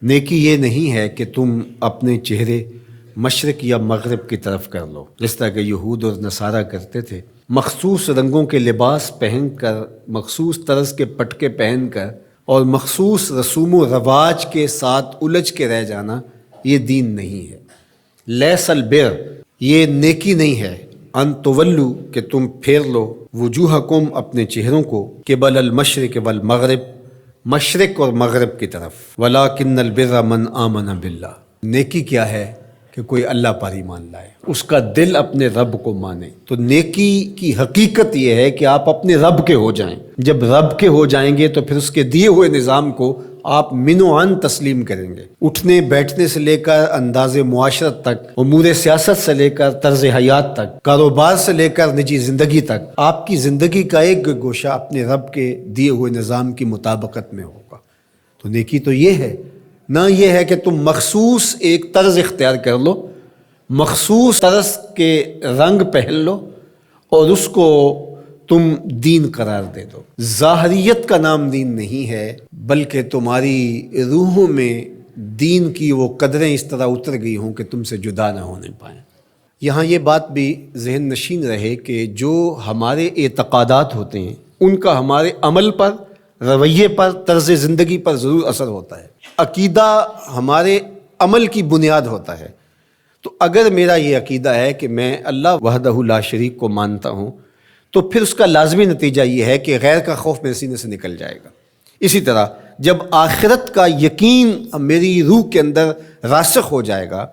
نیکی یہ نہیں ہے کہ تم اپنے چہرے مشرق یا مغرب کی طرف کر لو، جس طرح کہ یہود اور نصارہ کرتے تھے، مخصوص رنگوں کے لباس پہن کر، مخصوص طرز کے پٹکے پہن کر اور مخصوص رسوم و رواج کے ساتھ الجھ کے رہ جانا، یہ دین نہیں ہے۔ لیس البر، یہ نیکی نہیں ہے، ان تولو، کہ تم پھیر لو، وجوہکم، اپنے چہروں کو، قبل المشرق والمغرب، مشرق اور مغرب کی طرف، ولیکن البر من آمن باللہ، نیکی کیا ہے کہ کوئی اللہ پر ایمان لائے، اس کا دل اپنے رب کو مانے۔ تو نیکی کی حقیقت یہ ہے کہ آپ اپنے رب کے ہو جائیں۔ جب رب کے ہو جائیں گے تو پھر اس کے دیے ہوئے نظام کو آپ من و عن تسلیم کریں گے۔ اٹھنے بیٹھنے سے لے کر انداز معاشرت تک، امور سیاست سے لے کر طرز حیات تک، کاروبار سے لے کر نجی زندگی تک، آپ کی زندگی کا ایک گوشہ اپنے رب کے دیے ہوئے نظام کی مطابقت میں ہوگا۔ تو نیکی تو یہ ہے، نہ یہ ہے کہ تم مخصوص ایک طرز اختیار کر لو، مخصوص طرز کے رنگ پہن لو اور اس کو تم دین قرار دے دو۔ ظاہریت کا نام دین نہیں ہے، بلکہ تمہاری روحوں میں دین کی وہ قدریں اس طرح اتر گئی ہوں کہ تم سے جدا نہ ہونے پائیں۔ یہاں یہ بات بھی ذہن نشین رہے کہ جو ہمارے اعتقادات ہوتے ہیں ان کا ہمارے عمل پر، رویے پر، طرز زندگی پر ضرور اثر ہوتا ہے۔ عقیدہ ہمارے عمل کی بنیاد ہوتا ہے۔ تو اگر میرا یہ عقیدہ ہے کہ میں اللہ وحدہ لا شریک کو مانتا ہوں، تو پھر اس کا لازمی نتیجہ یہ ہے کہ غیر کا خوف میرے سینے سے نکل جائے گا۔ اسی طرح جب آخرت کا یقین میری روح کے اندر راسخ ہو جائے گا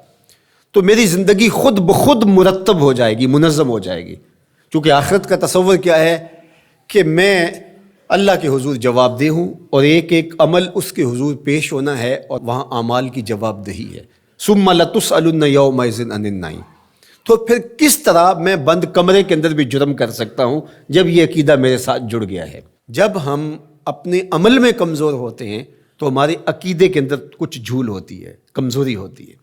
تو میری زندگی خود بخود مرتب ہو جائے گی، منظم ہو جائے گی۔ کیونکہ آخرت کا تصور کیا ہے کہ میں اللہ کے حضور جواب دہ ہوں اور ایک ایک عمل اس کے حضور پیش ہونا ہے اور وہاں اعمال کی جواب دہی ہے۔ ثم لتسألن یومئذ عن النعیم۔ تو پھر کس طرح میں بند کمرے کے اندر بھی جرم کر سکتا ہوں جب یہ عقیدہ میرے ساتھ جڑ گیا ہے؟ جب ہم اپنے عمل میں کمزور ہوتے ہیں تو ہمارے عقیدے کے اندر کچھ جھول ہوتی ہے، کمزوری ہوتی ہے،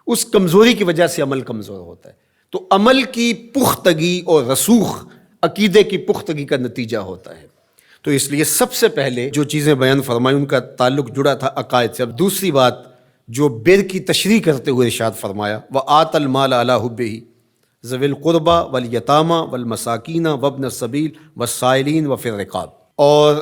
اس کمزوری کی وجہ سے عمل کمزور ہوتا ہے۔ تو عمل کی پختگی اور رسوخ عقیدے کی پختگی کا نتیجہ ہوتا ہے۔ تو اس لیے سب سے پہلے جو چیزیں بیان فرمائی ان کا تعلق جڑا تھا عقائد سے۔ اب دوسری بات جو بر کی تشریح کرتے ہوئے ارشاد فرمایا، وَآتَ الْمَالَ عَلَىٰ حُبِّهِ ذَوِي الْقُرْبَىٰ وَالْيَتَامَىٰ وَالْمَسَاكِينَ وَابْنَ السَّبِيلِ وَالسَّائِلِينَ وَفِي الرِّقَابِ، اور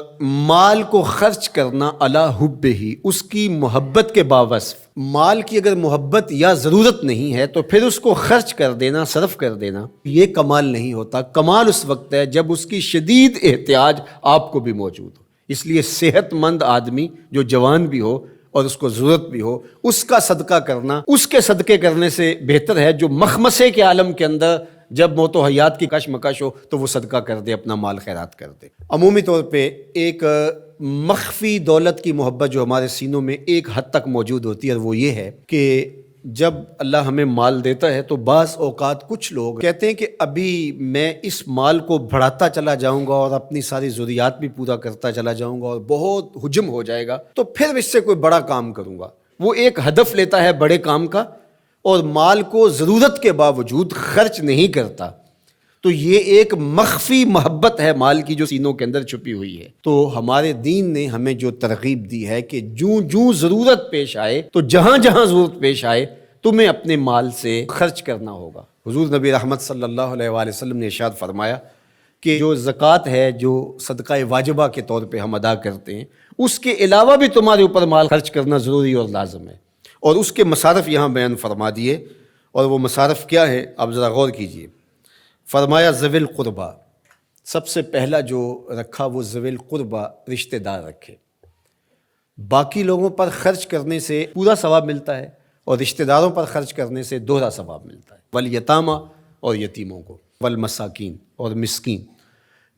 مال کو خرچ کرنا علی حبہ، اس کی محبت کے باوصف۔ مال کی اگر محبت یا ضرورت نہیں ہے تو پھر اس کو خرچ کر دینا، صرف کر دینا، یہ کمال نہیں ہوتا۔ کمال اس وقت ہے جب اس کی شدید احتیاج آپ کو بھی موجود ہو۔ اس لیے صحت مند آدمی جو جوان بھی ہو اور اس کو ضرورت بھی ہو، اس کا صدقہ کرنا اس کے صدقے کرنے سے بہتر ہے جو مخمصے کے عالم کے اندر جب موت و حیات کی کشمکش ہو تو وہ صدقہ کر دے، اپنا مال خیرات کر دے۔ عمومی طور پہ ایک مخفی دولت کی محبت جو ہمارے سینوں میں ایک حد تک موجود ہوتی ہے، اور وہ یہ ہے کہ جب اللہ ہمیں مال دیتا ہے تو بعض اوقات کچھ لوگ کہتے ہیں کہ ابھی میں اس مال کو بڑھاتا چلا جاؤں گا اور اپنی ساری ضروریات بھی پورا کرتا چلا جاؤں گا اور بہت حجم ہو جائے گا تو پھر اس سے کوئی بڑا کام کروں گا۔ وہ ایک ہدف لیتا ہے بڑے کام کا اور مال کو ضرورت کے باوجود خرچ نہیں کرتا، تو یہ ایک مخفی محبت ہے مال کی جو سینوں کے اندر چھپی ہوئی ہے۔ تو ہمارے دین نے ہمیں جو ترغیب دی ہے کہ جوں ضرورت پیش آئے تو جہاں جہاں ضرورت پیش آئے تمہیں اپنے مال سے خرچ کرنا ہوگا۔ حضور نبی رحمت صلی اللہ علیہ وآلہ وسلم نے ارشاد فرمایا کہ جو زکوٰۃ ہے، جو صدقہ واجبہ کے طور پہ ہم ادا کرتے ہیں، اس کے علاوہ بھی تمہارے اوپر مال خرچ کرنا ضروری اور لازم ہے، اور اس کے مصارف یہاں بیان فرما دیے۔ اور وہ مصارف کیا ہے آپ ذرا غور کیجئے۔ فرمایا ذوی القربیٰ، سب سے پہلا جو رکھا وہ ذوی القربیٰ، رشتہ دار رکھے۔ باقی لوگوں پر خرچ کرنے سے پورا ثواب ملتا ہے اور رشتہ داروں پر خرچ کرنے سے دوہرا ثواب ملتا ہے۔ والیتامہ، اور یتیموں کو، والمساکین، اور مسکین۔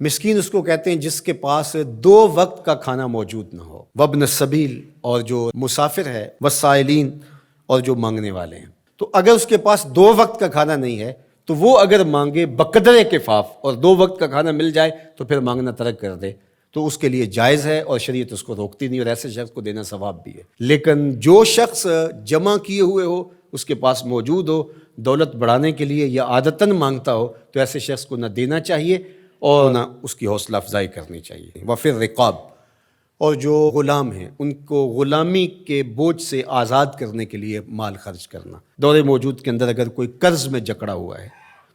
مسکین اس کو کہتے ہیں جس کے پاس 2 وقت کا کھانا موجود نہ ہو۔ وابن السبیل، اور جو مسافر ہے، والسائلین، اور جو مانگنے والے ہیں۔ تو اگر اس کے پاس 2 وقت کا کھانا نہیں ہے تو وہ اگر مانگے بقدر کفاف اور 2 وقت کا کھانا مل جائے تو پھر مانگنا ترک کر دے تو اس کے لیے جائز ہے اور شریعت اس کو روکتی نہیں، اور ایسے شخص کو دینا ثواب بھی ہے۔ لیکن جو شخص جمع کیے ہوئے ہو، اس کے پاس موجود ہو، دولت بڑھانے کے لیے یا عادتاً مانگتا ہو، تو ایسے شخص کو نہ دینا چاہیے اور نہ اس کی حوصلہ افزائی کرنی چاہیے۔ وفی الرقاب، اور جو غلام ہیں ان کو غلامی کے بوجھ سے آزاد کرنے کے لیے مال خرچ کرنا۔ دور موجود کے اندر اگر کوئی قرض میں جکڑا ہوا ہے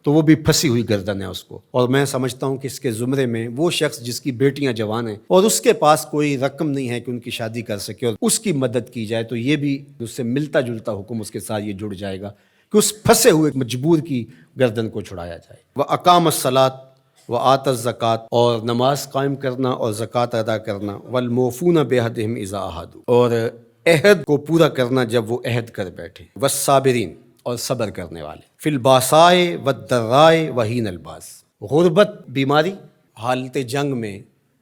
تو وہ بھی پھنسی ہوئی گردن ہے اس کو، اور میں سمجھتا ہوں کہ اس کے زمرے میں وہ شخص جس کی بیٹیاں جوان ہیں اور اس کے پاس کوئی رقم نہیں ہے کہ ان کی شادی کر سکے اور اس کی مدد کی جائے، تو یہ بھی اس سے ملتا جلتا حکم اس کے ساتھ یہ جڑ جائے گا کہ اس پھنسے ہوئے مجبور کی گردن کو چھڑایا جائے۔ وَأَقَامَ الصَّلَاةَ وَآتَى الزَّكَاةَ، اور نماز قائم کرنا اور زکوٰۃ ادا کرنا، وَالْمُوفُونَ بِعَهْدِهِمْ إِذَا عَاهَدُوا، اور عہد کو پورا کرنا جب وہ عہد کر بیٹھے، وَالصَّابِرِينَ، اور صبر کرنے والے، فِي الْبَأْسَاءِ وَالضَّرَّاءِ وَحِينَ الْبَأْسِ، غربت، بیماری، حالت جنگ میں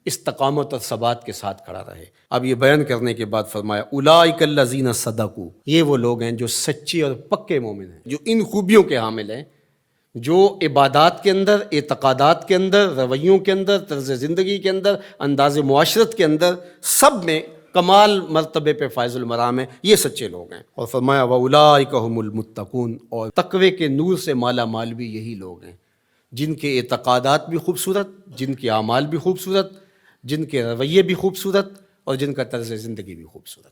استقامت اور ثبات کے ساتھ کھڑا رہے۔ اب یہ بیان کرنے کے بعد فرمایا اولئک الذین صدقوا، یہ وہ لوگ ہیں جو سچے اور پکے مومن ہیں، جو ان خوبیوں کے حامل ہیں، جو عبادات کے اندر، اعتقادات کے اندر، رویوں کے اندر، طرز زندگی کے اندر، انداز معاشرت کے اندر، سب میں کمال مرتبے پہ فائز المرام ہیں، یہ سچے لوگ ہیں۔ اور فرمایا وَأُولَٰئِکَ هُمُ الْمُتَّقُونَ، اور تقوی کے نور سے مالا مال بھی یہی لوگ ہیں جن کے اعتقادات بھی خوبصورت، جن کے اعمال بھی خوبصورت، جن کے رویے بھی خوبصورت، اور جن کا طرز زندگی بھی خوبصورت۔